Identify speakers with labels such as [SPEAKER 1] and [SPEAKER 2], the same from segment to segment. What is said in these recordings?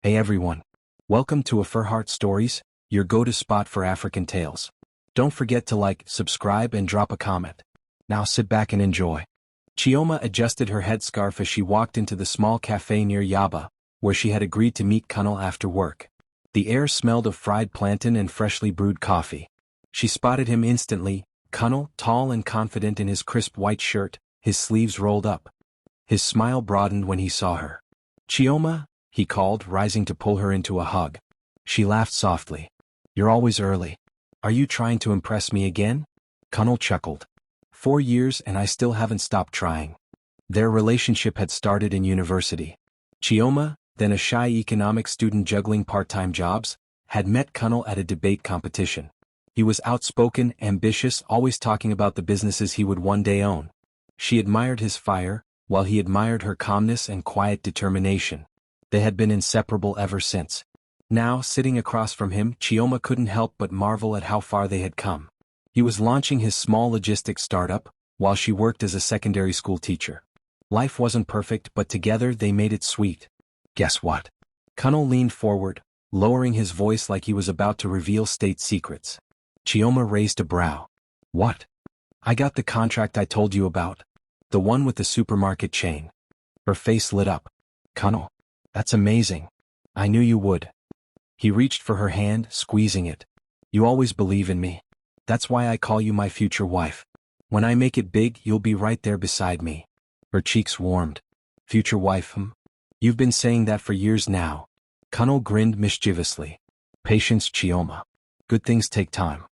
[SPEAKER 1] Hey everyone. Welcome to AfriHeart Stories, your go-to spot for African tales. Don't forget to like, subscribe and drop a comment. Now sit back and enjoy. Chioma adjusted her headscarf as she walked into the small cafe near Yaba, where she had agreed to meet Kunal after work. The air smelled of fried plantain and freshly brewed coffee. She spotted him instantly, Kunal, tall and confident in his crisp white shirt, his sleeves rolled up. His smile broadened when he saw her. Chioma, he called, rising to pull her into a hug. She laughed softly. You're always early. Are you trying to impress me again? Kunal chuckled. 4 years and I still haven't stopped trying. Their relationship had started in university. Chioma, then a shy economics student juggling part-time jobs, had met Kunal at a debate competition. He was outspoken, ambitious, always talking about the businesses he would one day own. She admired his fire, while he admired her calmness and quiet determination. They had been inseparable ever since. Now, sitting across from him, Chioma couldn't help but marvel at how far they had come. He was launching his small logistics startup, while she worked as a secondary school teacher. Life wasn't perfect, but together they made it sweet. Guess what? Kunal leaned forward, lowering his voice like he was about to reveal state secrets. Chioma raised a brow. What? I got the contract I told you about. The one with the supermarket chain. Her face lit up. Kunal. That's amazing. I knew you would. He reached for her hand, squeezing it. You always believe in me. That's why I call you my future wife. When I make it big, you'll be right there beside me. Her cheeks warmed. Future wife, You've been saying that for years now. Kunal grinned mischievously. Patience, Chioma. Good things take time.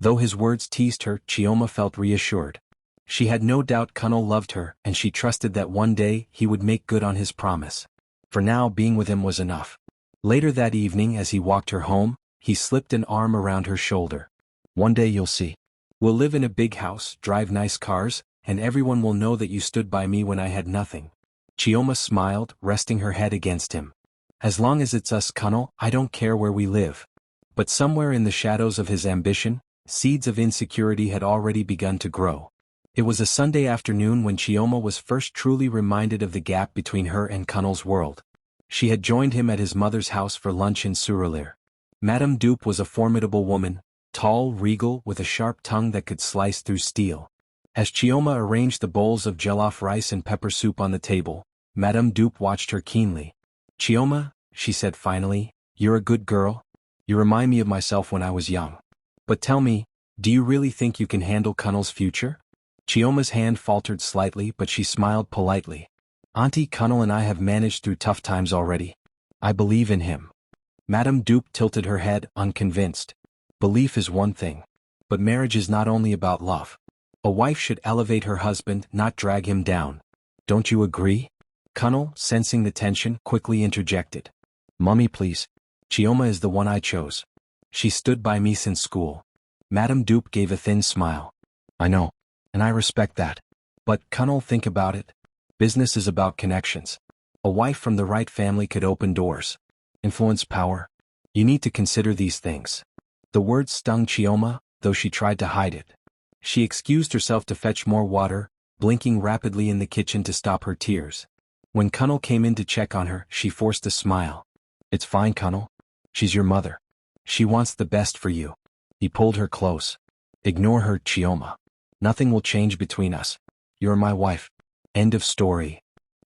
[SPEAKER 1] Though his words teased her, Chioma felt reassured. She had no doubt Kunal loved her, and she trusted that one day he would make good on his promise. For now, being with him was enough. Later that evening, as he walked her home, he slipped an arm around her shoulder. One day you'll see. We'll live in a big house, drive nice cars, and everyone will know that you stood by me when I had nothing. Chioma smiled, resting her head against him. As long as it's us, Kunal, I don't care where we live. But somewhere in the shadows of his ambition, seeds of insecurity had already begun to grow. It was a Sunday afternoon when Chioma was first truly reminded of the gap between her and Kunal's world. She had joined him at his mother's house for lunch in Surulere. Madame Dupe was a formidable woman, tall, regal, with a sharp tongue that could slice through steel. As Chioma arranged the bowls of jollof rice and pepper soup on the table, Madame Dupe watched her keenly. Chioma, she said finally, you're a good girl. You remind me of myself when I was young. But tell me, do you really think you can handle Kunal's future? Chioma's hand faltered slightly, but she smiled politely. Auntie, Kunal and I have managed through tough times already. I believe in him. Madame Dupe tilted her head, unconvinced. Belief is one thing. But marriage is not only about love. A wife should elevate her husband, not drag him down. Don't you agree? Kunal, sensing the tension, quickly interjected. Mummy, please. Chioma is the one I chose. She stood by me since school. Madame Dupe gave a thin smile. I know. And I respect that. But, Kunal, think about it. Business is about connections. A wife from the right family could open doors. Influence, power. You need to consider these things. The words stung Chioma, though she tried to hide it. She excused herself to fetch more water, blinking rapidly in the kitchen to stop her tears. When Kunal came in to check on her, she forced a smile. It's fine, Kunal. She's your mother. She wants the best for you. He pulled her close. Ignore her, Chioma. Nothing will change between us. You're my wife. End of story.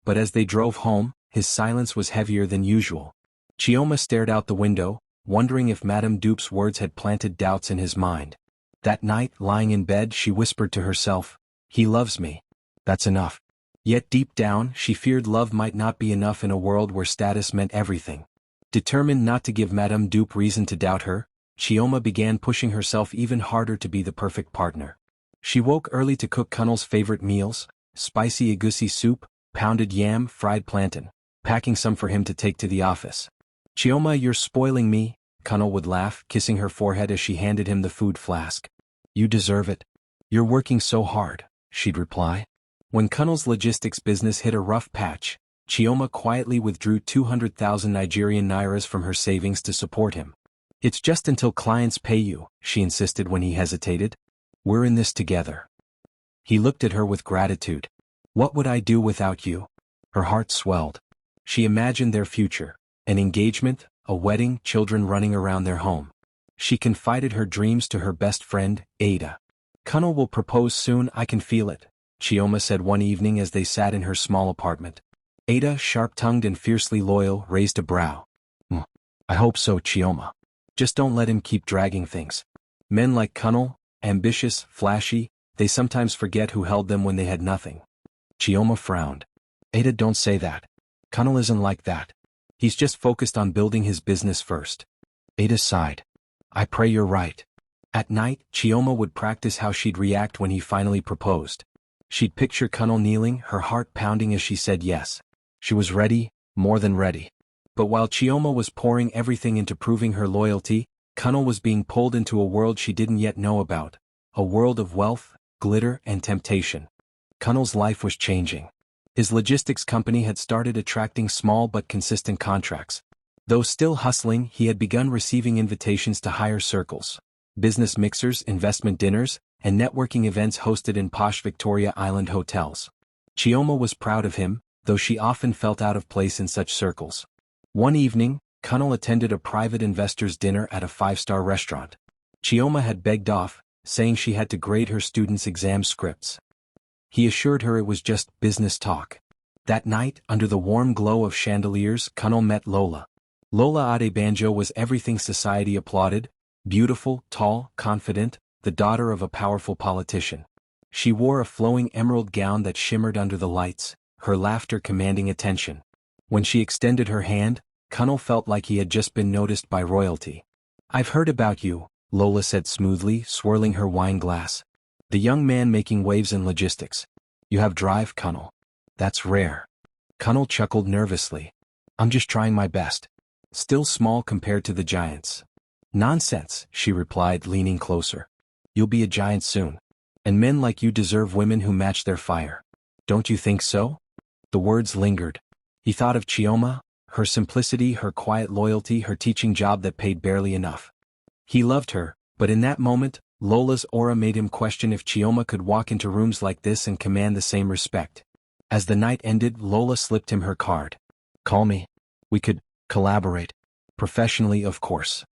[SPEAKER 1] But as they drove home, his silence was heavier than usual. Chioma stared out the window, wondering if Madame Dupe's words had planted doubts in his mind. That night, lying in bed, she whispered to herself, he loves me. That's enough. Yet deep down, she feared love might not be enough in a world where status meant everything. Determined not to give Madame Dupe reason to doubt her, Chioma began pushing herself even harder to be the perfect partner. She woke early to cook Kunal's favorite meals, spicy egusi soup, pounded yam, fried plantain, packing some for him to take to the office. Chioma, you're spoiling me, Kunal would laugh, kissing her forehead as she handed him the food flask. You deserve it. You're working so hard, she'd reply. When Kunal's logistics business hit a rough patch, Chioma quietly withdrew 200,000 Nigerian nairas from her savings to support him. It's just until clients pay you, she insisted when he hesitated. We're in this together. He looked at her with gratitude. What would I do without you? Her heart swelled. She imagined their future, An engagement, a wedding, children running around their home. She confided her dreams to her best friend, Ada. Kunnel will propose soon, I can feel it, Chioma said one evening as they sat in her small apartment. Ada, sharp-tongued and fiercely loyal, raised a brow. I hope so, Chioma. Just don't let him keep dragging things. Men like Kunnel, ambitious, flashy, they sometimes forget who held them when they had nothing. Chioma frowned. Ada, don't say that. Kunnel isn't like that. He's just focused on building his business first. Ada sighed. I pray you're right. At night, Chioma would practice how she'd react when he finally proposed. She'd picture Kunnel kneeling, her heart pounding as she said yes. She was ready, more than ready. But while Chioma was pouring everything into proving her loyalty, Kunnel was being pulled into a world she didn't yet know about. A world of wealth, glitter, and temptation. Kunnel's life was changing. His logistics company had started attracting small but consistent contracts. Though still hustling, he had begun receiving invitations to higher circles. Business mixers, investment dinners, and networking events hosted in posh Victoria Island hotels. Chioma was proud of him, though she often felt out of place in such circles. One evening, Kunnel attended a private investors' dinner at a five-star restaurant. Chioma had begged off, saying she had to grade her students' exam scripts. He assured her it was just business talk. That night, under the warm glow of chandeliers, Kunnel met Lola. Lola Adebanjo was everything society applauded: beautiful, tall, confident, the daughter of a powerful politician. She wore a flowing emerald gown that shimmered under the lights, her laughter commanding attention. When she extended her hand, Kunnel felt like he had just been noticed by royalty. I've heard about you, Lola said smoothly, swirling her wine glass. The young man making waves in logistics. You have drive, Kunnel. That's rare. Kunnel chuckled nervously. I'm just trying my best. Still small compared to the giants. Nonsense, she replied, leaning closer. You'll be a giant soon. And men like you deserve women who match their fire. Don't you think so? The words lingered. He thought of Chioma, her simplicity, her quiet loyalty, her teaching job that paid barely enough. He loved her, but in that moment, Lola's aura made him question if Chioma could walk into rooms like this and command the same respect. As the night ended, Lola slipped him her card. Call me. We could collaborate. Professionally, of course.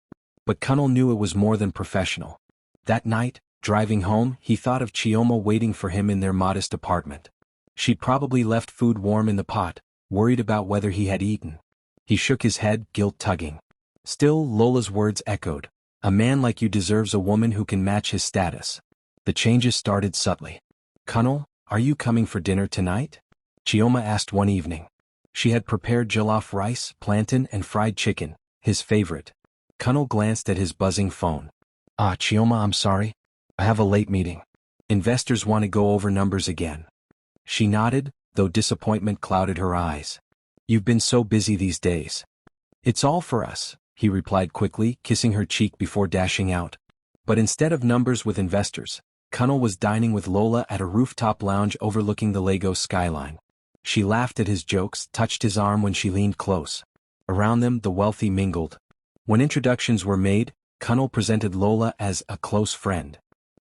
[SPEAKER 1] But Kunnel knew it was more than professional. That night, driving home, he thought of Chioma waiting for him in their modest apartment. She'd probably left food warm in the pot, worried about whether he had eaten. He shook his head, guilt tugging. Still, Lola's words echoed. A man like you deserves a woman who can match his status. The changes started subtly. Kunnel, are you coming for dinner tonight? Chioma asked one evening. She had prepared jollof rice, plantain, and fried chicken, his favorite. Kunnel glanced at his buzzing phone. Chioma, I'm sorry. I have a late meeting. Investors want to go over numbers again. She nodded, though disappointment clouded her eyes. You've been so busy these days. It's all for us, he replied quickly, kissing her cheek before dashing out. But instead of numbers with investors, Kunnel was dining with Lola at a rooftop lounge overlooking the Lagos skyline. She laughed at his jokes, touched his arm when she leaned close. Around them, the wealthy mingled. When introductions were made, Kunnel presented Lola as a close friend.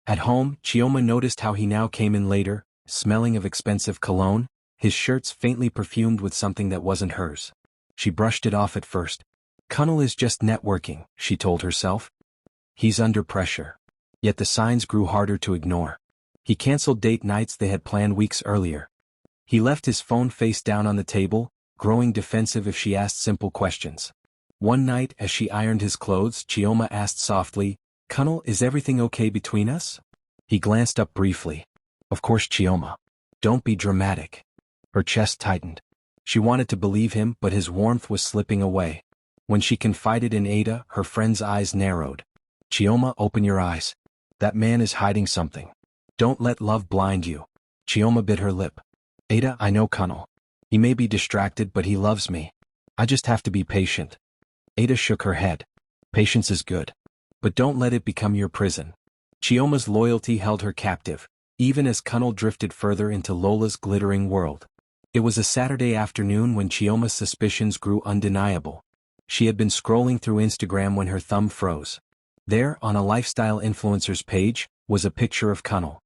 [SPEAKER 1] At home, Chioma noticed how he now came in later, smelling of expensive cologne, his shirts faintly perfumed with something that wasn't hers. She brushed it off at first. Kunnel is just networking, she told herself. He's under pressure. Yet the signs grew harder to ignore. He canceled date nights they had planned weeks earlier. He left his phone face down on the table, growing defensive if she asked simple questions. One night, as she ironed his clothes, Chioma asked softly, Kunnel, is everything okay between us? He glanced up briefly. Of course, Chioma. Don't be dramatic. Her chest tightened. She wanted to believe him, but his warmth was slipping away. When she confided in Ada, her friend's eyes narrowed. Chioma, open your eyes. That man is hiding something. Don't let love blind you. Chioma bit her lip. Ada, I know Kunnel. He may be distracted, but he loves me. I just have to be patient. Ada shook her head. Patience is good. But don't let it become your prison. Chioma's loyalty held her captive, even as Kunnel drifted further into Lola's glittering world. It was a Saturday afternoon when Chioma's suspicions grew undeniable. She had been scrolling through Instagram when her thumb froze. There, on a lifestyle influencer's page, was a picture of Kunnel.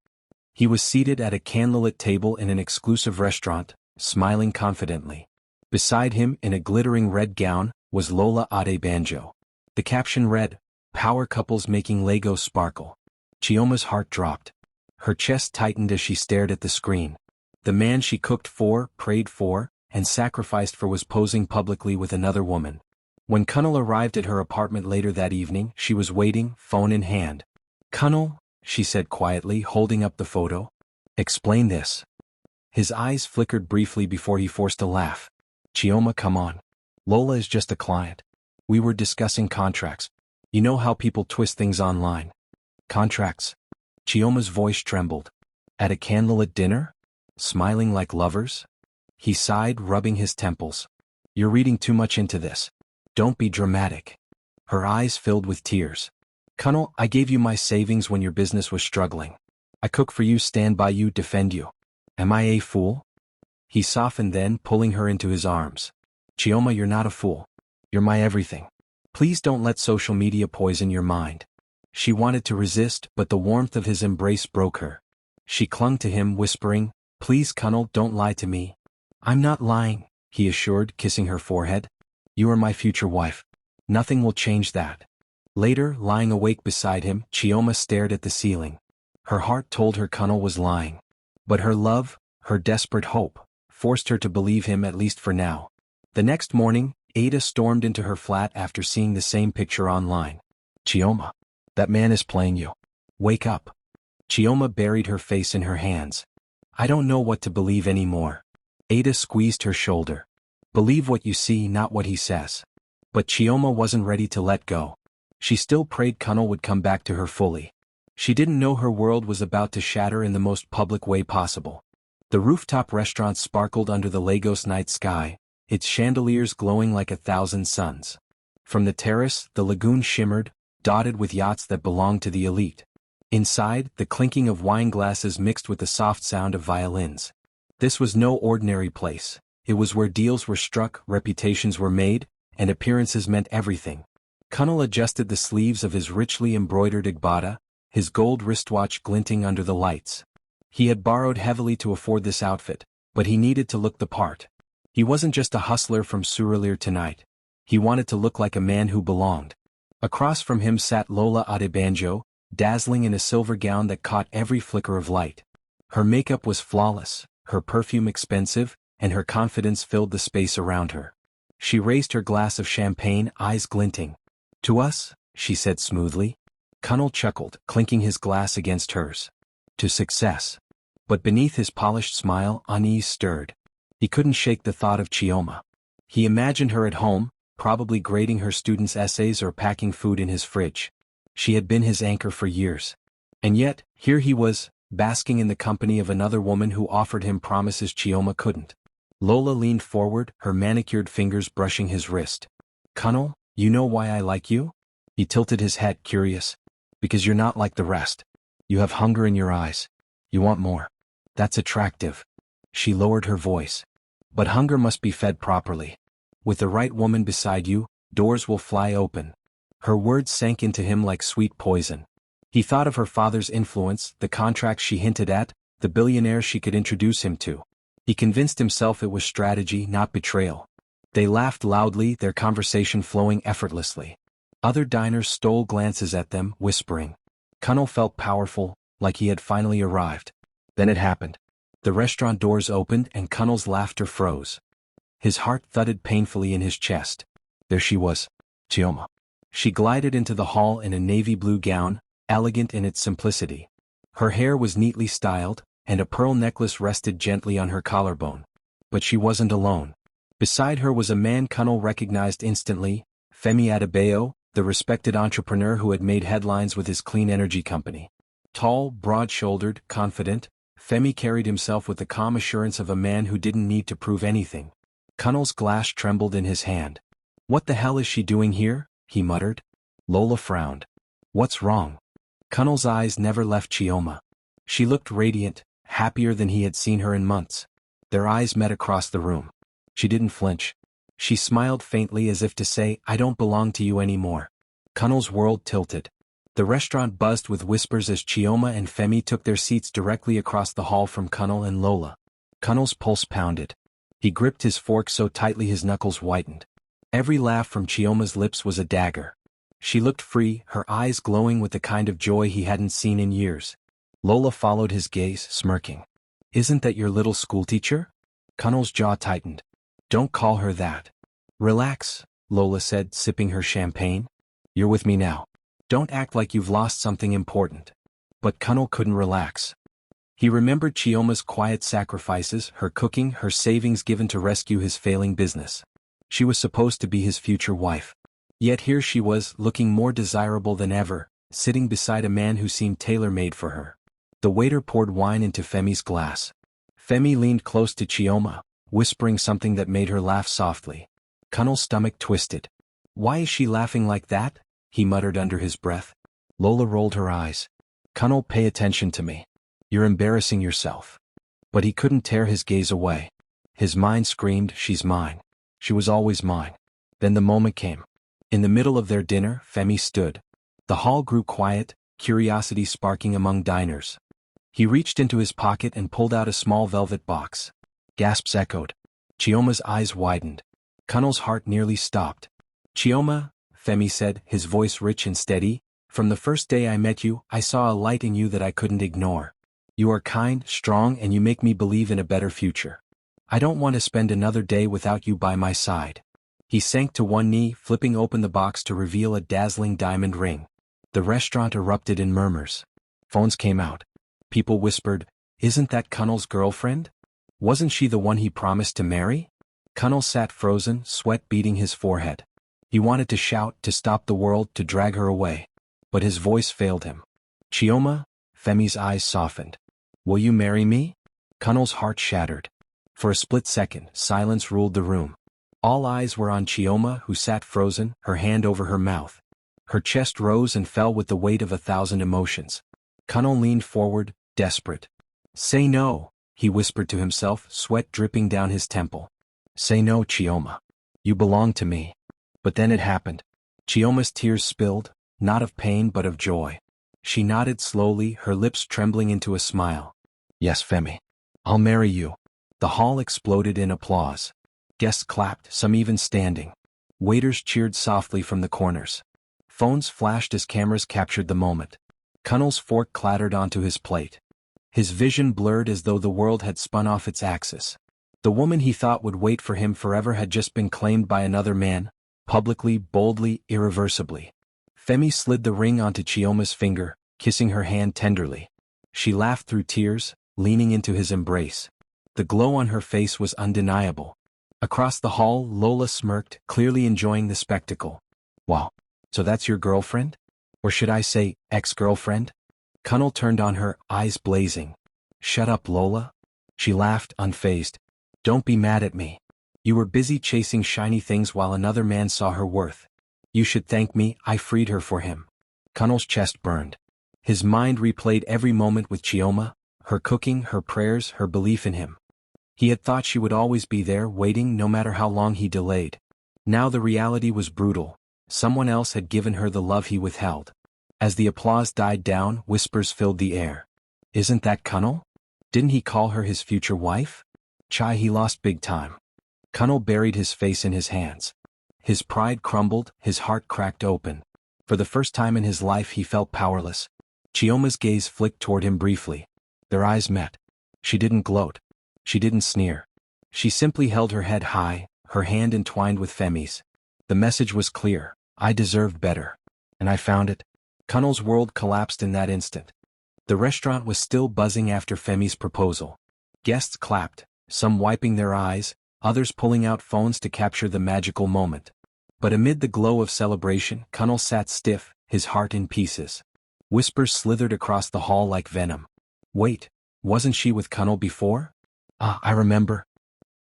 [SPEAKER 1] He was seated at a candlelit table in an exclusive restaurant, smiling confidently. Beside him, in a glittering red gown, was Lola Adebanjo. The caption read, "Power couples making Legos sparkle." Chioma's heart dropped. Her chest tightened as she stared at the screen. The man she cooked for, prayed for, and sacrificed for was posing publicly with another woman. When Kunal arrived at her apartment later that evening, she was waiting, phone in hand. "Kunal," she said quietly, holding up the photo. "Explain this." His eyes flickered briefly before he forced a laugh. "Chioma, come on. Lola is just a client. We were discussing contracts. You know how people twist things online." "Contracts?" Chioma's voice trembled. "At a candlelit dinner? Smiling like lovers?" He sighed, rubbing his temples. "You're reading too much into this. Don't be dramatic." Her eyes filled with tears. "Kunal, I gave you my savings when your business was struggling. I cook for you, stand by you, defend you. Am I a fool?" He softened then, pulling her into his arms. "Chioma, you're not a fool. You're my everything. Please don't let social media poison your mind." She wanted to resist, but the warmth of his embrace broke her. She clung to him, whispering, "Please, Kunal, don't lie to me." "I'm not lying," he assured, kissing her forehead. "You are my future wife. Nothing will change that." Later, lying awake beside him, Chioma stared at the ceiling. Her heart told her Kunal was lying. But her love, her desperate hope, forced her to believe him, at least for now. The next morning, Ada stormed into her flat after seeing the same picture online. "Chioma, that man is playing you. Wake up." Chioma buried her face in her hands. "I don't know what to believe anymore." Ada squeezed her shoulder. "Believe what you see, not what he says." But Chioma wasn't ready to let go. She still prayed Kunal would come back to her fully. She didn't know her world was about to shatter in the most public way possible. The rooftop restaurant sparkled under the Lagos night sky, its chandeliers glowing like 1,000 suns. From the terrace, the lagoon shimmered, dotted with yachts that belonged to the elite. Inside, the clinking of wine glasses mixed with the soft sound of violins. This was no ordinary place. It was where deals were struck, reputations were made, and appearances meant everything. Kunal adjusted the sleeves of his richly embroidered agbada, his gold wristwatch glinting under the lights. He had borrowed heavily to afford this outfit, but he needed to look the part. He wasn't just a hustler from Surulere tonight. He wanted to look like a man who belonged. Across from him sat Lola Adebanjo, dazzling in a silver gown that caught every flicker of light. Her makeup was flawless, her perfume expensive, and her confidence filled the space around her. She raised her glass of champagne, eyes glinting. "To us," she said smoothly. Kunal chuckled, clinking his glass against hers. "To success." But beneath his polished smile, unease stirred. He couldn't shake the thought of Chioma. He imagined her at home, probably grading her students' essays or packing food in his fridge. She had been his anchor for years. And yet, here he was, basking in the company of another woman who offered him promises Chioma couldn't. Lola leaned forward, her manicured fingers brushing his wrist. "Kunal, you know why I like you?" He tilted his head, curious. "Because you're not like the rest. You have hunger in your eyes. You want more. That's attractive." She lowered her voice. "But hunger must be fed properly. With the right woman beside you, doors will fly open." Her words sank into him like sweet poison. He thought of her father's influence, the contracts she hinted at, the billionaire she could introduce him to. He convinced himself it was strategy, not betrayal. They laughed loudly, their conversation flowing effortlessly. Other diners stole glances at them, whispering. Kunal felt powerful, like he had finally arrived. Then it happened. The restaurant doors opened and Kunal's laughter froze. His heart thudded painfully in his chest. There she was, Chioma. She glided into the hall in a navy blue gown, elegant in its simplicity. Her hair was neatly styled, and a pearl necklace rested gently on her collarbone. But she wasn't alone. Beside her was a man Kunal recognized instantly, Femi Adebayo, the respected entrepreneur who had made headlines with his clean energy company. Tall, broad-shouldered, confident, Femi carried himself with the calm assurance of a man who didn't need to prove anything. Kunal's glass trembled in his hand. "What the hell is she doing here?" he muttered. Lola frowned. "What's wrong?" Kunal's eyes never left Chioma. She looked radiant, happier than he had seen her in months. Their eyes met across the room. She didn't flinch. She smiled faintly as if to say, "I don't belong to you anymore." Kunal's world tilted. The restaurant buzzed with whispers as Chioma and Femi took their seats directly across the hall from Kunal and Lola. Kunal's pulse pounded. He gripped his fork so tightly his knuckles whitened. Every laugh from Chioma's lips was a dagger. She looked free, her eyes glowing with the kind of joy he hadn't seen in years. Lola followed his gaze, smirking. "Isn't that your little schoolteacher?" Cunnell's jaw tightened. "Don't call her that." "Relax," Lola said, sipping her champagne. "You're with me now. Don't act like you've lost something important." But Cunnell couldn't relax. He remembered Chioma's quiet sacrifices, her cooking, her savings given to rescue his failing business. She was supposed to be his future wife. Yet here she was, looking more desirable than ever, sitting beside a man who seemed tailor-made for her. The waiter poured wine into Femi's glass. Femi leaned close to Chioma, whispering something that made her laugh softly. Cunnell's stomach twisted. "Why is she laughing like that?" he muttered under his breath. Lola rolled her eyes. "Cunnell, pay attention to me. You're embarrassing yourself." But he couldn't tear his gaze away. His mind screamed, "She's mine. She was always mine." Then the moment came. In the middle of their dinner, Femi stood. The hall grew quiet, curiosity sparking among diners. He reached into his pocket and pulled out a small velvet box. Gasps echoed. Chioma's eyes widened. Cunnell's heart nearly stopped. "Chioma," Femi said, his voice rich and steady, "from the first day I met you, I saw a light in you that I couldn't ignore. You are kind, strong, and you make me believe in a better future. I don't want to spend another day without you by my side." He sank to one knee, flipping open the box to reveal a dazzling diamond ring. The restaurant erupted in murmurs. Phones came out. People whispered, "Isn't that Cunnell's girlfriend? Wasn't she the one he promised to marry?" Cunnell sat frozen, sweat beading his forehead. He wanted to shout, to stop the world, to drag her away. But his voice failed him. "Chioma?" Femi's eyes softened. "Will you marry me?" Cunnell's heart shattered. For a split second, silence ruled the room. All eyes were on Chioma, who sat frozen, her hand over her mouth. Her chest rose and fell with the weight of 1,000 emotions. Cunnell leaned forward, desperate. "Say no," he whispered to himself, sweat dripping down his temple. "Say no, Chioma. You belong to me." But then it happened. Chioma's tears spilled, not of pain but of joy. She nodded slowly, her lips trembling into a smile. "Yes, Femi. I'll marry you." The hall exploded in applause. Guests clapped, some even standing. Waiters cheered softly from the corners. Phones flashed as cameras captured the moment. Cunnell's fork clattered onto his plate. His vision blurred as though the world had spun off its axis. The woman he thought would wait for him forever had just been claimed by another man, publicly, boldly, irreversibly. Femi slid the ring onto Chioma's finger, kissing her hand tenderly. She laughed through tears, leaning into his embrace. The glow on her face was undeniable. Across the hall, Lola smirked, clearly enjoying the spectacle. "Wow, so that's your girlfriend? Or should I say, ex-girlfriend?" Cunnell turned on her, eyes blazing. "Shut up, Lola." She laughed, unfazed. "Don't be mad at me. You were busy chasing shiny things while another man saw her worth. You should thank me, I freed her for him." Cunnell's chest burned. His mind replayed every moment with Chioma, her cooking, her prayers, her belief in him. He had thought she would always be there, waiting no matter how long he delayed. Now the reality was brutal. Someone else had given her the love he withheld. As the applause died down, whispers filled the air. "Isn't that Cunnell? Didn't he call her his future wife? Chai, he lost big time." Cunnell buried his face in his hands. His pride crumbled, his heart cracked open. For the first time in his life he felt powerless. Chioma's gaze flicked toward him briefly. Their eyes met. She didn't gloat. She didn't sneer. She simply held her head high, her hand entwined with Femi's. The message was clear. I deserved better. And I found it. Cunnell's world collapsed in that instant. The restaurant was still buzzing after Femi's proposal. Guests clapped, some wiping their eyes, others pulling out phones to capture the magical moment. But amid the glow of celebration, Cunnell sat stiff, his heart in pieces. Whispers slithered across the hall like venom. Wait, wasn't she with Cunnell before? Ah, I remember.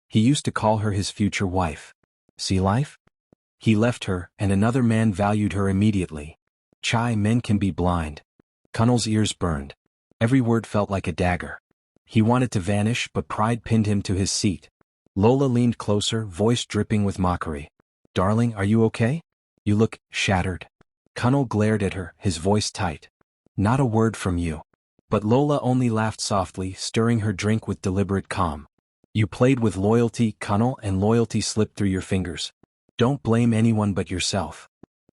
[SPEAKER 1] He used to call her his future wife. See life? He left her, and another man valued her immediately. Chai, men can be blind. Cunnell's ears burned. Every word felt like a dagger. He wanted to vanish, but pride pinned him to his seat. Lola leaned closer, voice dripping with mockery. "Darling, are you okay? You look shattered." Cunnell glared at her, his voice tight. "Not a word from you." But Lola only laughed softly, stirring her drink with deliberate calm. "You played with loyalty, Cunnell, and loyalty slipped through your fingers. Don't blame anyone but yourself.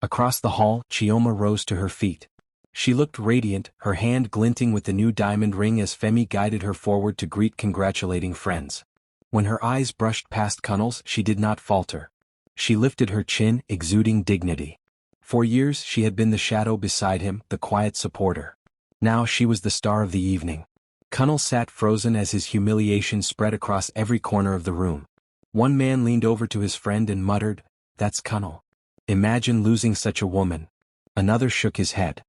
[SPEAKER 1] Across the hall, Chioma rose to her feet. She looked radiant, her hand glinting with the new diamond ring as Femi guided her forward to greet congratulating friends. When her eyes brushed past Cunnel's, she did not falter. She lifted her chin, exuding dignity. For years she had been the shadow beside him, the quiet supporter. Now she was the star of the evening. Cunnel sat frozen as his humiliation spread across every corner of the room. One man leaned over to his friend and muttered, "That's Cunnel. Imagine losing such a woman." Another shook his head.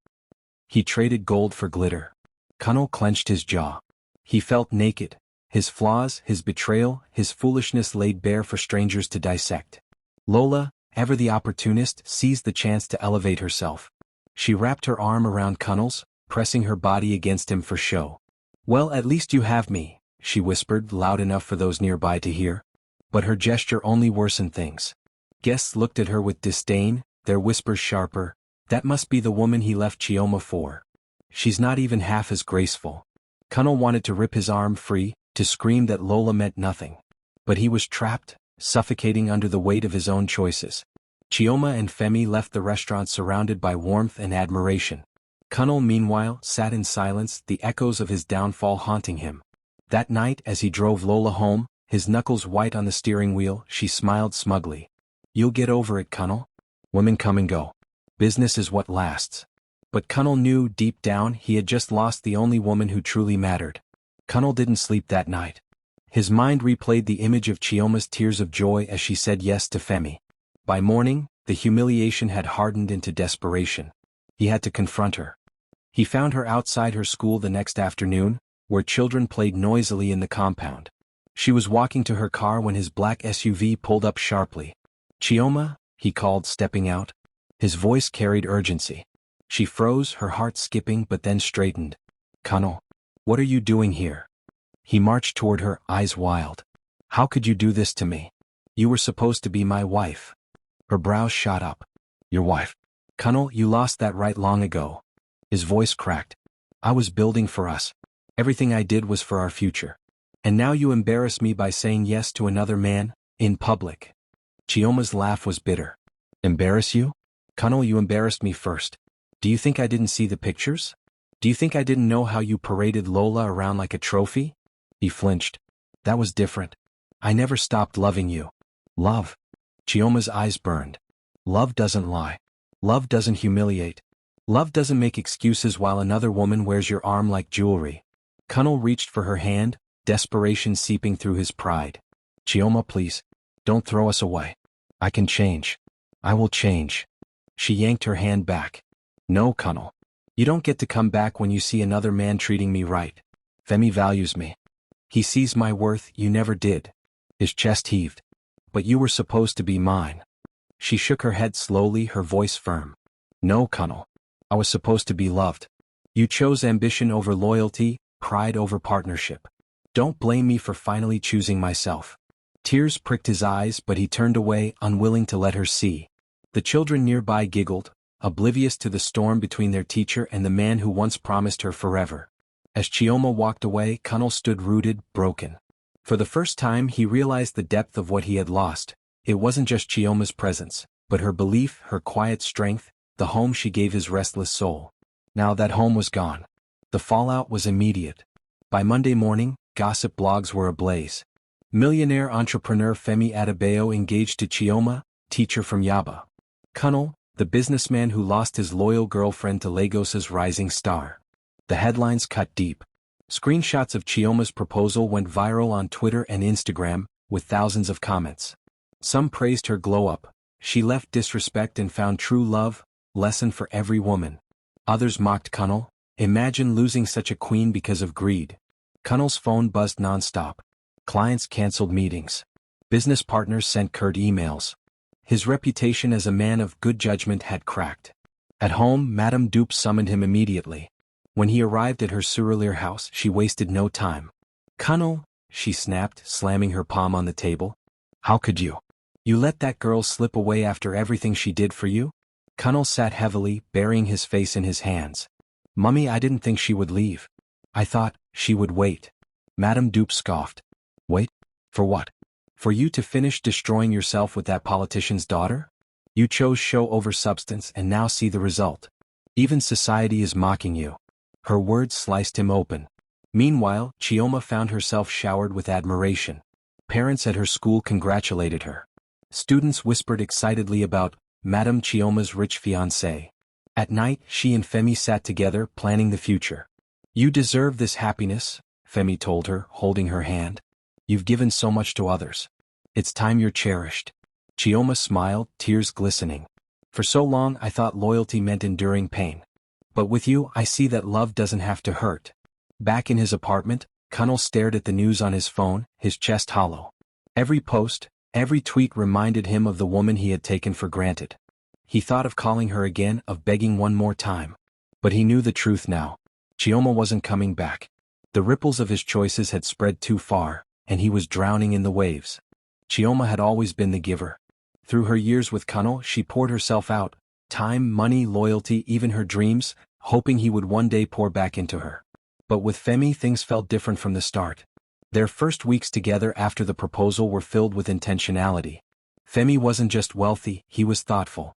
[SPEAKER 1] He traded gold for glitter. Cunnel clenched his jaw. He felt naked. His flaws, his betrayal, his foolishness laid bare for strangers to dissect. Lola, ever the opportunist, seized the chance to elevate herself. She wrapped her arm around Cunnel's, pressing her body against him for show. "Well, at least you have me," she whispered, loud enough for those nearby to hear. But her gesture only worsened things. Guests looked at her with disdain, their whispers sharper. That must be the woman he left Chioma for. She's not even half as graceful. Cunnel wanted to rip his arm free, to scream that Lola meant nothing. But he was trapped, suffocating under the weight of his own choices. Chioma and Femi left the restaurant surrounded by warmth and admiration. Cunnel, meanwhile, sat in silence, the echoes of his downfall haunting him. That night, as he drove Lola home, his knuckles white on the steering wheel, she smiled smugly. "You'll get over it, Cunnel. Women come and go. Business is what lasts." But Cunnel knew, deep down, he had just lost the only woman who truly mattered. Cunnel didn't sleep that night. His mind replayed the image of Chioma's tears of joy as she said yes to Femi. By morning, the humiliation had hardened into desperation. He had to confront her. He found her outside her school the next afternoon, where children played noisily in the compound. She was walking to her car when his black SUV pulled up sharply. "Chioma," he called, stepping out. His voice carried urgency. She froze, her heart skipping, but then straightened. "Cunnel, what are you doing here?" He marched toward her, eyes wild. "How could you do this to me? You were supposed to be my wife." Her brows shot up. "Your wife? Cunnel, you lost that right long ago." His voice cracked. "I was building for us. Everything I did was for our future. And now you embarrass me by saying yes to another man, in public." Chioma's laugh was bitter. "Embarrass you? Cunnel, you embarrassed me first. Do you think I didn't see the pictures? Do you think I didn't know how you paraded Lola around like a trophy?" He flinched. "That was different. I never stopped loving you." "Love?" Chioma's eyes burned. "Love doesn't lie. Love doesn't humiliate. Love doesn't make excuses while another woman wears your arm like jewelry." Cunnel reached for her hand, desperation seeping through his pride. "Chioma, please. Don't throw us away. I can change. I will change." She yanked her hand back. "No, Cunnel. You don't get to come back when you see another man treating me right. Femi values me. He sees my worth, you never did." His chest heaved. "But you were supposed to be mine." She shook her head slowly, her voice firm. "No, Cunnel. I was supposed to be loved. You chose ambition over loyalty, pride over partnership. Don't blame me for finally choosing myself." Tears pricked his eyes, but he turned away, unwilling to let her see. The children nearby giggled, oblivious to the storm between their teacher and the man who once promised her forever. As Chioma walked away, Cunnel stood rooted, broken. For the first time he realized the depth of what he had lost. It wasn't just Chioma's presence, but her belief, her quiet strength, the home she gave his restless soul. Now that home was gone. The fallout was immediate. By Monday morning, gossip blogs were ablaze. Millionaire entrepreneur Femi Adebayo engaged to Chioma, teacher from Yaba. Cunnel, the businessman who lost his loyal girlfriend to Lagos's rising star. The headlines cut deep. Screenshots of Chioma's proposal went viral on Twitter and Instagram, with thousands of comments. Some praised her glow-up. "She left disrespect and found true love, lesson for every woman." Others mocked Cunnel. "Imagine losing such a queen because of greed." Cunnel's phone buzzed nonstop. Clients canceled meetings. Business partners sent curt emails. His reputation as a man of good judgment had cracked. At home, Madame Dupe summoned him immediately. When he arrived at her Surelier house, she wasted no time. "Cunnel," she snapped, slamming her palm on the table. "How could you? You let that girl slip away after everything she did for you?" Cunnel sat heavily, burying his face in his hands. "Mummy, I didn't think she would leave. I thought she would wait." Madame Dupe scoffed. "Wait? For what? For you to finish destroying yourself with that politician's daughter? You chose show over substance and now see the result. Even society is mocking you. Her words sliced him open. Meanwhile, Chioma found herself showered with admiration. Parents at her school congratulated her. Students whispered excitedly about Madame Chioma's rich fiancé. At night, she and Femi sat together, planning the future. You deserve this happiness, Femi told her, holding her hand. You've given so much to others. It's time you're cherished. Chioma smiled, tears glistening. For so long I thought loyalty meant enduring pain. But with you I see that love doesn't have to hurt. Back in his apartment, Kunal stared at the news on his phone, his chest hollow. Every post, every tweet reminded him of the woman he had taken for granted. He thought of calling her again, of begging one more time. But he knew the truth now. Chioma wasn't coming back. The ripples of his choices had spread too far, and he was drowning in the waves. Chioma had always been the giver. Through her years with Kunal, she poured herself out, time, money, loyalty, even her dreams, hoping he would one day pour back into her. But with Femi things felt different from the start. Their first weeks together after the proposal were filled with intentionality. Femi wasn't just wealthy, he was thoughtful.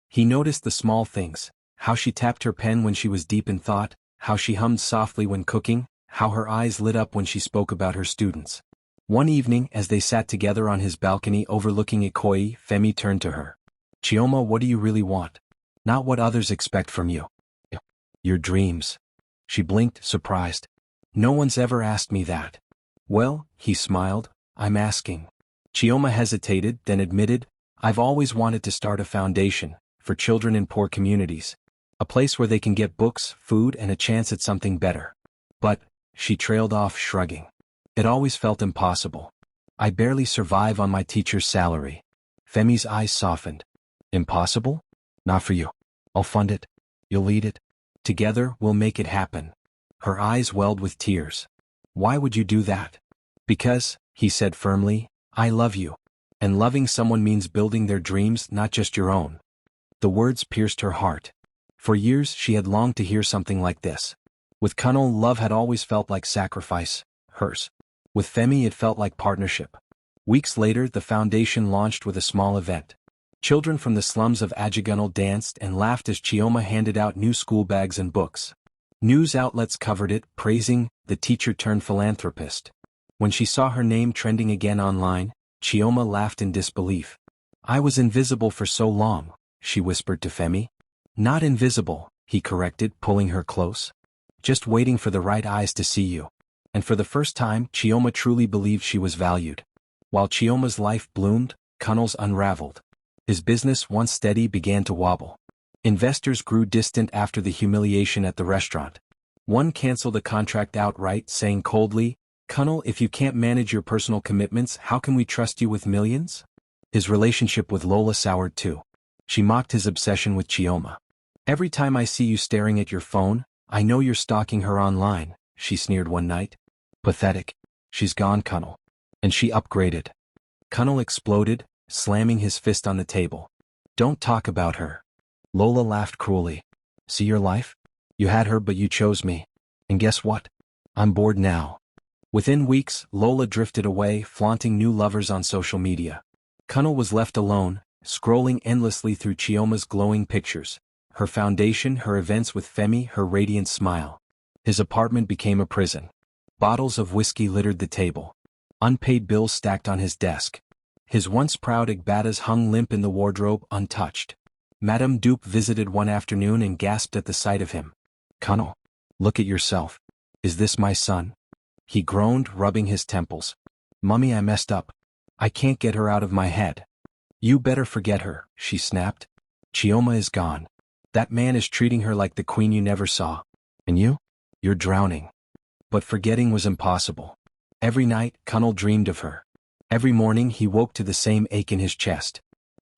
[SPEAKER 1] He noticed the small things, how she tapped her pen when she was deep in thought, how she hummed softly when cooking, how her eyes lit up when she spoke about her students. One evening, as they sat together on his balcony overlooking Ikoyi, Femi turned to her. Chioma, what do you really want? Not what others expect from you. Your dreams. She blinked, surprised. No one's ever asked me that. Well, he smiled, I'm asking. Chioma hesitated, then admitted, I've always wanted to start a foundation, for children in poor communities. A place where they can get books, food, and a chance at something better. But, she trailed off, shrugging. It always felt impossible. I barely survive on my teacher's salary. Femi's eyes softened. Impossible? Not for you. I'll fund it. You'll lead it. Together, we'll make it happen. Her eyes welled with tears. Why would you do that? Because, he said firmly, I love you. And loving someone means building their dreams, not just your own. The words pierced her heart. For years, she had longed to hear something like this. With Kunal, love had always felt like sacrifice, hers. With Femi, it felt like partnership. Weeks later, the foundation launched with a small event. Children from the slums of Ajigunal danced and laughed as Chioma handed out new school bags and books. News outlets covered it, praising the teacher-turned-philanthropist. When she saw her name trending again online, Chioma laughed in disbelief. I was invisible for so long, she whispered to Femi. Not invisible, he corrected, pulling her close. Just waiting for the right eyes to see you. And for the first time, Chioma truly believed she was valued. While Chioma's life bloomed, Kunal's unraveled. His business, once steady, began to wobble. Investors grew distant after the humiliation at the restaurant. One canceled a contract outright, saying coldly, Kunal, if you can't manage your personal commitments, how can we trust you with millions? His relationship with Lola soured too. She mocked his obsession with Chioma. Every time I see you staring at your phone, I know you're stalking her online, she sneered one night. Pathetic. She's gone, Kunal. And she upgraded. Kunal exploded, slamming his fist on the table. Don't talk about her. Lola laughed cruelly. See your life? You had her but you chose me. And guess what? I'm bored now. Within weeks, Lola drifted away, flaunting new lovers on social media. Kunal was left alone, scrolling endlessly through Chioma's glowing pictures. Her foundation, her events with Femi, her radiant smile. His apartment became a prison. Bottles of whiskey littered the table. Unpaid bills stacked on his desk. His once proud Igbatas hung limp in the wardrobe, untouched. Madame Dupe visited one afternoon and gasped at the sight of him. Kunal, look at yourself. Is this my son? He groaned, rubbing his temples. Mummy, I messed up. I can't get her out of my head. You better forget her, she snapped. Chioma is gone. That man is treating her like the queen you never saw. And you? You're drowning. But forgetting was impossible. Every night, Kunal dreamed of her. Every morning he woke to the same ache in his chest.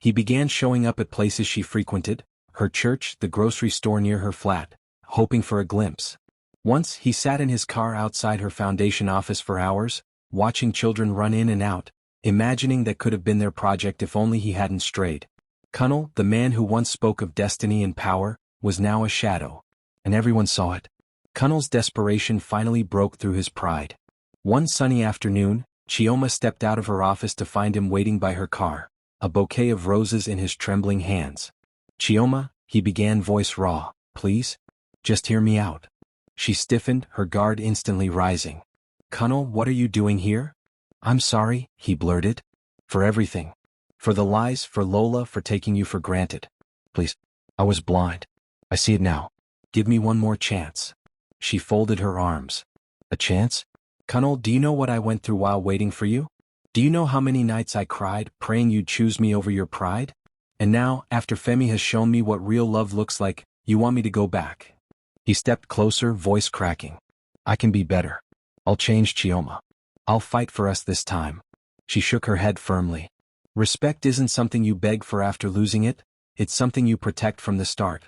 [SPEAKER 1] He began showing up at places she frequented, her church, the grocery store near her flat, hoping for a glimpse. Once he sat in his car outside her foundation office for hours, watching children run in and out, imagining that could have been their project if only he hadn't strayed. Kunal, the man who once spoke of destiny and power, was now a shadow. And everyone saw it. Kunal's desperation finally broke through his pride. One sunny afternoon, Chioma stepped out of her office to find him waiting by her car, a bouquet of roses in his trembling hands. Chioma, he began, voice raw, please? Just hear me out. She stiffened, her guard instantly rising. Colonel, what are you doing here? I'm sorry, he blurted. For everything. For the lies, for Lola, for taking you for granted. Please. I was blind. I see it now. Give me one more chance. She folded her arms. A chance? Colonel, do you know what I went through while waiting for you? Do you know how many nights I cried, praying you'd choose me over your pride? And now, after Femi has shown me what real love looks like, you want me to go back? He stepped closer, voice cracking. I can be better. I'll change, Chioma. I'll fight for us this time. She shook her head firmly. Respect isn't something you beg for after losing it, it's something you protect from the start.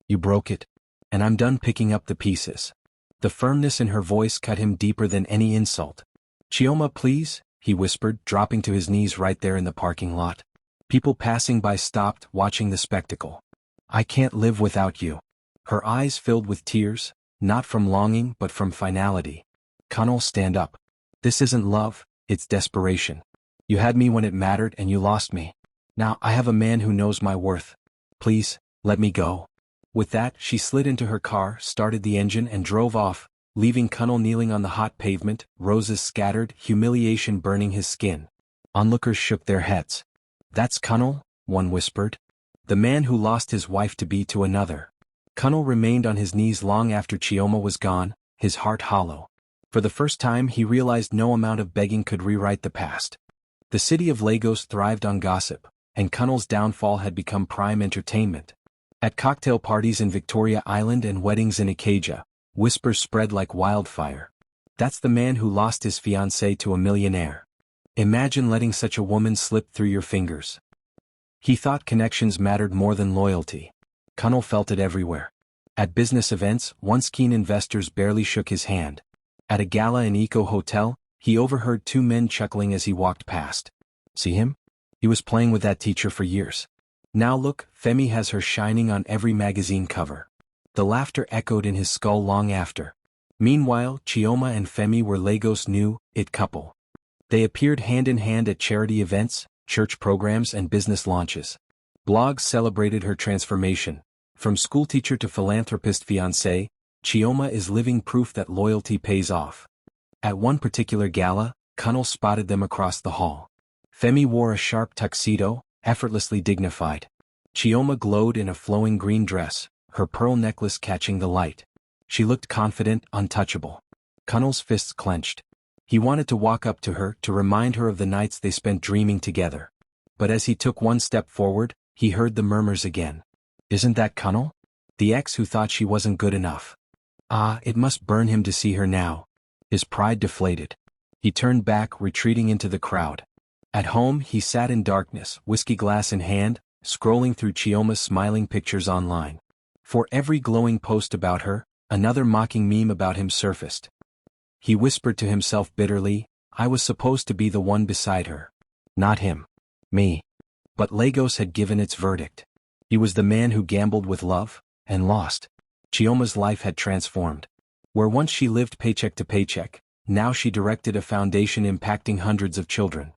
[SPEAKER 1] You broke it. And I'm done picking up the pieces. The firmness in her voice cut him deeper than any insult. Chioma, please, he whispered, dropping to his knees right there in the parking lot. People passing by stopped, watching the spectacle. I can't live without you. Her eyes filled with tears, not from longing but from finality. Colonel, stand up. This isn't love, it's desperation. You had me when it mattered and you lost me. Now I have a man who knows my worth. Please, let me go. With that, she slid into her car, started the engine and drove off, leaving Colonel kneeling on the hot pavement, roses scattered, humiliation burning his skin. Onlookers shook their heads. That's Colonel, one whispered. The man who lost his wife-to-be to another. Colonel remained on his knees long after Chioma was gone, his heart hollow. For the first time he realized no amount of begging could rewrite the past. The city of Lagos thrived on gossip, and Colonel's downfall had become prime entertainment. At cocktail parties in Victoria Island and weddings in Ikeja, whispers spread like wildfire. That's the man who lost his fiancée to a millionaire. Imagine letting such a woman slip through your fingers. He thought connections mattered more than loyalty. Colonel felt it everywhere. At business events, once keen investors barely shook his hand. At a gala in Eco Hotel, he overheard two men chuckling as he walked past. See him? He was playing with that teacher for years. Now look, Femi has her shining on every magazine cover. The laughter echoed in his skull long after. Meanwhile, Chioma and Femi were Lagos' new it couple. They appeared hand in hand at charity events, church programs and business launches. Blogs celebrated her transformation. From schoolteacher to philanthropist fiancé, Chioma is living proof that loyalty pays off. At one particular gala, Colonel spotted them across the hall. Femi wore a sharp tuxedo, effortlessly dignified. Chioma glowed in a flowing green dress, her pearl necklace catching the light. She looked confident, untouchable. Colonel's fists clenched. He wanted to walk up to her to remind her of the nights they spent dreaming together. But as he took one step forward, he heard the murmurs again. Isn't that Colonel? The ex who thought she wasn't good enough. Ah, it must burn him to see her now. His pride deflated. He turned back, retreating into the crowd. At home, he sat in darkness, whiskey glass in hand, scrolling through Chioma's smiling pictures online. For every glowing post about her, another mocking meme about him surfaced. He whispered to himself bitterly, I was supposed to be the one beside her. Not him. Me. But Lagos had given its verdict. He was the man who gambled with love, and lost. Chioma's life had transformed. Where once she lived paycheck to paycheck, now she directed a foundation impacting hundreds of children.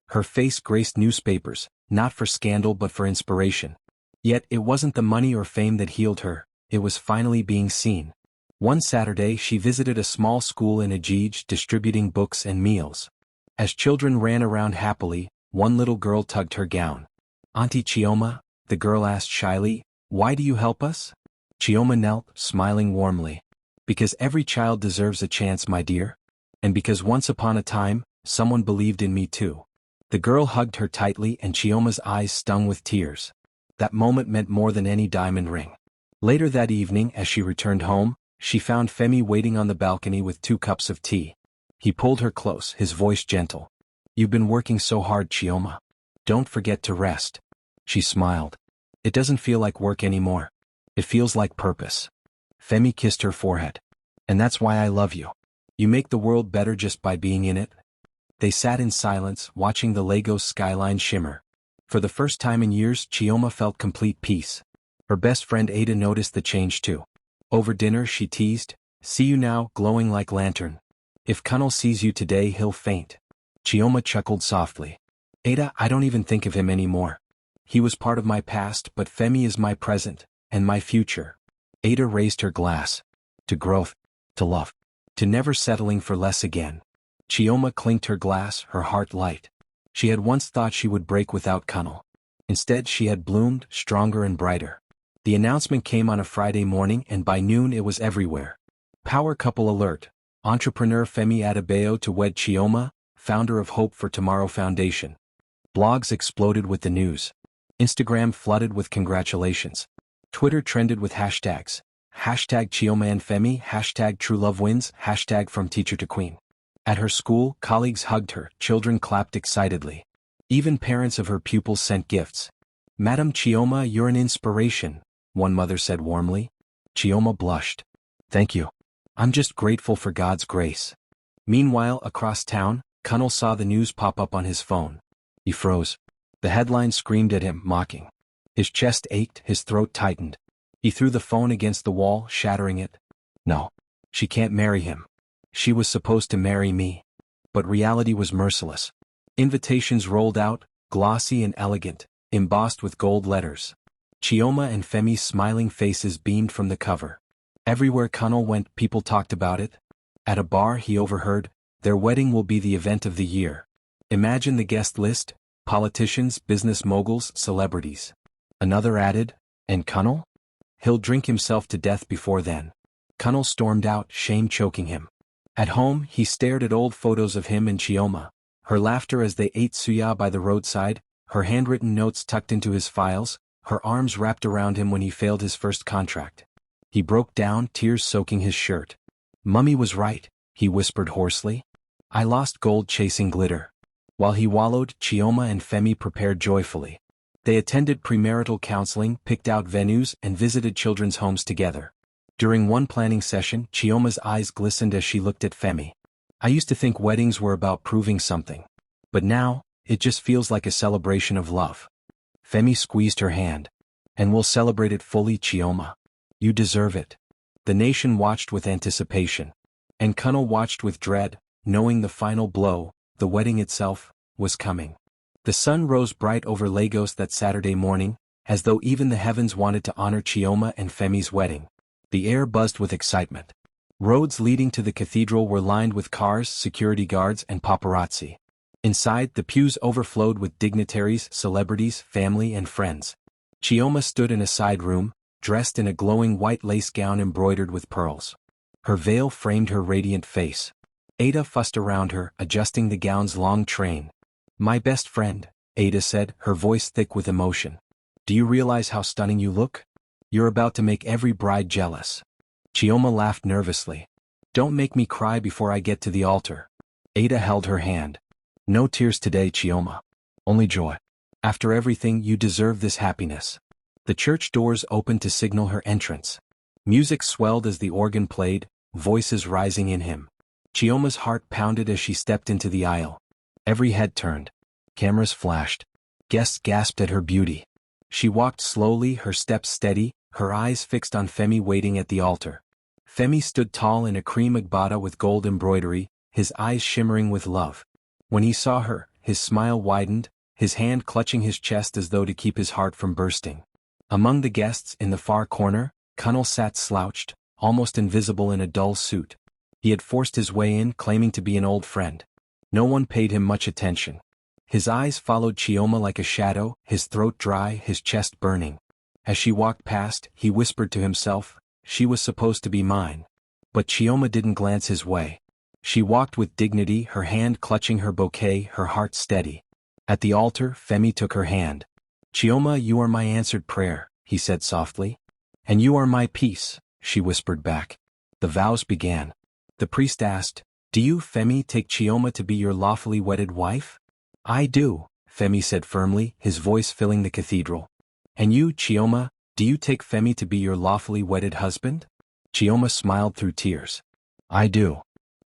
[SPEAKER 1] Her face graced newspapers, not for scandal but for inspiration. Yet it wasn't the money or fame that healed her, it was finally being seen. One Saturday she visited a small school in Ajij distributing books and meals. As children ran around happily, one little girl tugged her gown. Auntie Chioma, the girl asked shyly, why do you help us? Chioma knelt, smiling warmly. Because every child deserves a chance, my dear. And because once upon a time, someone believed in me too. The girl hugged her tightly and Chioma's eyes stung with tears. That moment meant more than any diamond ring. Later that evening, as she returned home, she found Femi waiting on the balcony with 2 cups of tea. He pulled her close, his voice gentle. You've been working so hard, Chioma. Don't forget to rest. She smiled. It doesn't feel like work anymore. It feels like purpose. Femi kissed her forehead. And that's why I love you. You make the world better just by being in it. They sat in silence, watching the Lagos skyline shimmer. For the first time in years, Chioma felt complete peace. Her best friend Ada noticed the change too. Over dinner she teased, see you now, glowing like lantern. If Colonel sees you today he'll faint. Chioma chuckled softly. Ada, I don't even think of him anymore. He was part of my past, but Femi is my present, and my future. Ada raised her glass. To growth, to love, to never settling for less again. Chioma clinked her glass, her heart light. She had once thought she would break without Cunnel. Instead she had bloomed, stronger and brighter. The announcement came on a Friday morning and by noon it was everywhere. Power couple alert. Entrepreneur Femi Adebayo to wed Chioma, founder of Hope for Tomorrow Foundation. Blogs exploded with the news. Instagram flooded with congratulations. Twitter trended with hashtags. Hashtag Chioma and Femi, hashtag True Love Wins, hashtag From Teacher to Queen. At her school, colleagues hugged her, children clapped excitedly. Even parents of her pupils sent gifts. Madam Chioma, you're an inspiration, one mother said warmly. Chioma blushed. Thank you. I'm just grateful for God's grace. Meanwhile, across town, Cunnel saw the news pop up on his phone. He froze. The headline screamed at him, mocking. His chest ached, his throat tightened. He threw the phone against the wall, shattering it. No. She can't marry him. She was supposed to marry me. But reality was merciless. Invitations rolled out, glossy and elegant, embossed with gold letters. Chioma and Femi's smiling faces beamed from the cover. Everywhere Cunnel went, people talked about it. At a bar he overheard, their wedding will be the event of the year. Imagine the guest list, politicians, business moguls, celebrities. Another added, and Cunnel? He'll drink himself to death before then. Cunnel stormed out, shame choking him. At home, he stared at old photos of him and Chioma, her laughter as they ate suya by the roadside, her handwritten notes tucked into his files, her arms wrapped around him when he failed his first contract. He broke down, tears soaking his shirt. Mummy was right, he whispered hoarsely. I lost gold chasing glitter. While he wallowed, Chioma and Femi prepared joyfully. They attended premarital counseling, picked out venues, and visited children's homes together. During one planning session, Chioma's eyes glistened as she looked at Femi. I used to think weddings were about proving something. But now, it just feels like a celebration of love. Femi squeezed her hand. And we'll celebrate it fully, Chioma. You deserve it. The nation watched with anticipation. And Cunnel watched with dread, knowing the final blow, the wedding itself, was coming. The sun rose bright over Lagos that Saturday morning, as though even the heavens wanted to honor Chioma and Femi's wedding. The air buzzed with excitement. Roads leading to the cathedral were lined with cars, security guards, and paparazzi. Inside, the pews overflowed with dignitaries, celebrities, family, and friends. Chioma stood in a side room, dressed in a glowing white lace gown embroidered with pearls. Her veil framed her radiant face. Ada fussed around her, adjusting the gown's long train. My best friend, Ada said, her voice thick with emotion. Do you realize how stunning you look? You're about to make every bride jealous. Chioma laughed nervously. Don't make me cry before I get to the altar. Ada held her hand. No tears today, Chioma. Only joy. After everything, you deserve this happiness. The church doors opened to signal her entrance. Music swelled as the organ played, voices rising in him. Chioma's heart pounded as she stepped into the aisle. Every head turned. Cameras flashed. Guests gasped at her beauty. She walked slowly, her steps steady, her eyes fixed on Femi waiting at the altar. Femi stood tall in a cream agbada with gold embroidery, his eyes shimmering with love. When he saw her, his smile widened, his hand clutching his chest as though to keep his heart from bursting. Among the guests, in the far corner, Cunnel sat slouched, almost invisible in a dull suit. He had forced his way in, claiming to be an old friend. No one paid him much attention. His eyes followed Chioma like a shadow, his throat dry, his chest burning. As she walked past, he whispered to himself, she was supposed to be mine. But Chioma didn't glance his way. She walked with dignity, her hand clutching her bouquet, her heart steady. At the altar, Femi took her hand. Chioma, you are my answered prayer, he said softly. And you are my peace, she whispered back. The vows began. The priest asked, do you, Femi, take Chioma to be your lawfully wedded wife? I do, Femi said firmly, his voice filling the cathedral. And you, Chioma, do you take Femi to be your lawfully wedded husband? Chioma smiled through tears. I do.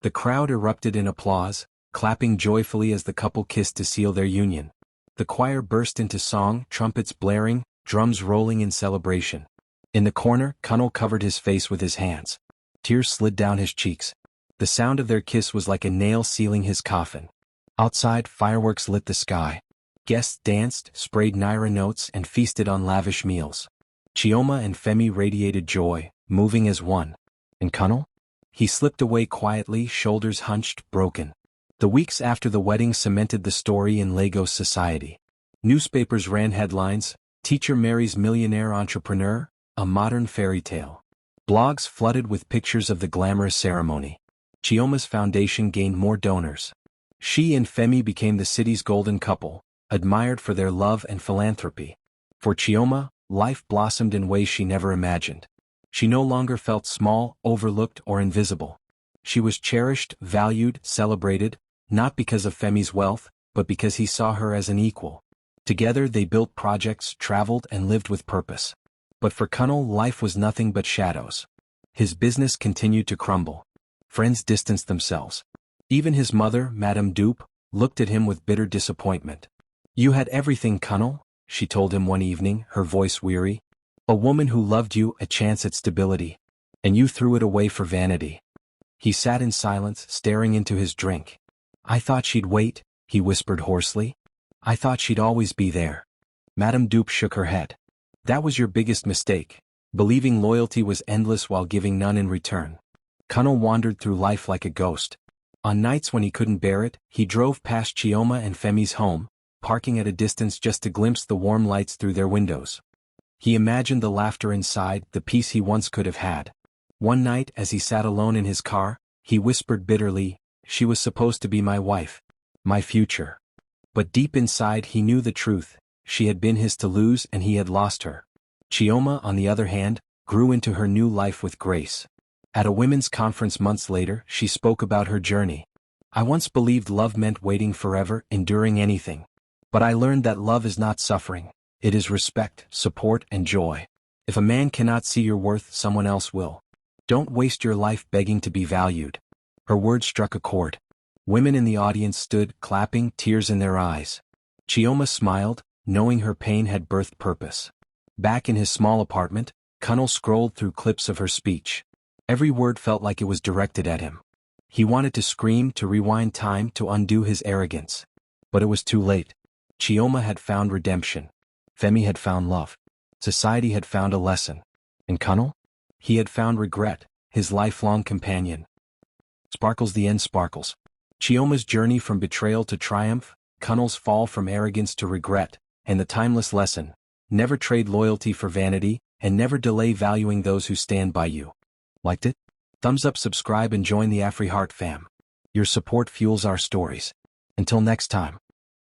[SPEAKER 1] The crowd erupted in applause, clapping joyfully as the couple kissed to seal their union. The choir burst into song, trumpets blaring, drums rolling in celebration. In the corner, Cunnel covered his face with his hands. Tears slid down his cheeks. The sound of their kiss was like a nail sealing his coffin. Outside, fireworks lit the sky. Guests danced, sprayed naira notes, and feasted on lavish meals. Chioma and Femi radiated joy, moving as one. And Kunal? He slipped away quietly, shoulders hunched, broken. The weeks after the wedding cemented the story in Lagos society. Newspapers ran headlines: "Teacher marries millionaire entrepreneur, a modern fairy tale." Blogs flooded with pictures of the glamorous ceremony. Chioma's foundation gained more donors. She and Femi became the city's golden couple, admired for their love and philanthropy. For Chioma, life blossomed in ways she never imagined. She no longer felt small, overlooked, or invisible. She was cherished, valued, celebrated, not because of Femi's wealth, but because he saw her as an equal. Together they built projects, traveled, and lived with purpose. But for Kunal, life was nothing but shadows. His business continued to crumble. Friends distanced themselves. Even his mother, Madame Dupe, looked at him with bitter disappointment. "You had everything, Kunal," she told him one evening, her voice weary. "A woman who loved you, a chance at stability. And you threw it away for vanity." He sat in silence, staring into his drink. "I thought she'd wait," he whispered hoarsely. "I thought she'd always be there." Madame Dupe shook her head. "That was your biggest mistake, believing loyalty was endless while giving none in return." Kunal wandered through life like a ghost. On nights when he couldn't bear it, he drove past Chioma and Femi's home, parking at a distance just to glimpse the warm lights through their windows. He imagined the laughter inside, the peace he once could have had. One night, as he sat alone in his car, he whispered bitterly, "She was supposed to be my wife. My future." But deep inside he knew the truth: she had been his to lose and he had lost her. Chioma, on the other hand, grew into her new life with grace. At a women's conference months later, she spoke about her journey. "I once believed love meant waiting forever, enduring anything. But I learned that love is not suffering. It is respect, support, and joy. If a man cannot see your worth, someone else will. Don't waste your life begging to be valued." Her words struck a chord. Women in the audience stood, clapping, tears in their eyes. Chioma smiled, knowing her pain had birthed purpose. Back in his small apartment, Kunal scrolled through clips of her speech. Every word felt like it was directed at him. He wanted to scream, to rewind time, to undo his arrogance. But it was too late. Chioma had found redemption. Femi had found love. Society had found a lesson. And Kunal? He had found regret, his lifelong companion. Sparkles, the end sparkles. Chioma's journey from betrayal to triumph, Kunal's fall from arrogance to regret, and the timeless lesson: never trade loyalty for vanity, and never delay valuing those who stand by you. Liked it? Thumbs up, subscribe, and join the AfriHeart fam. Your support fuels our stories. Until next time.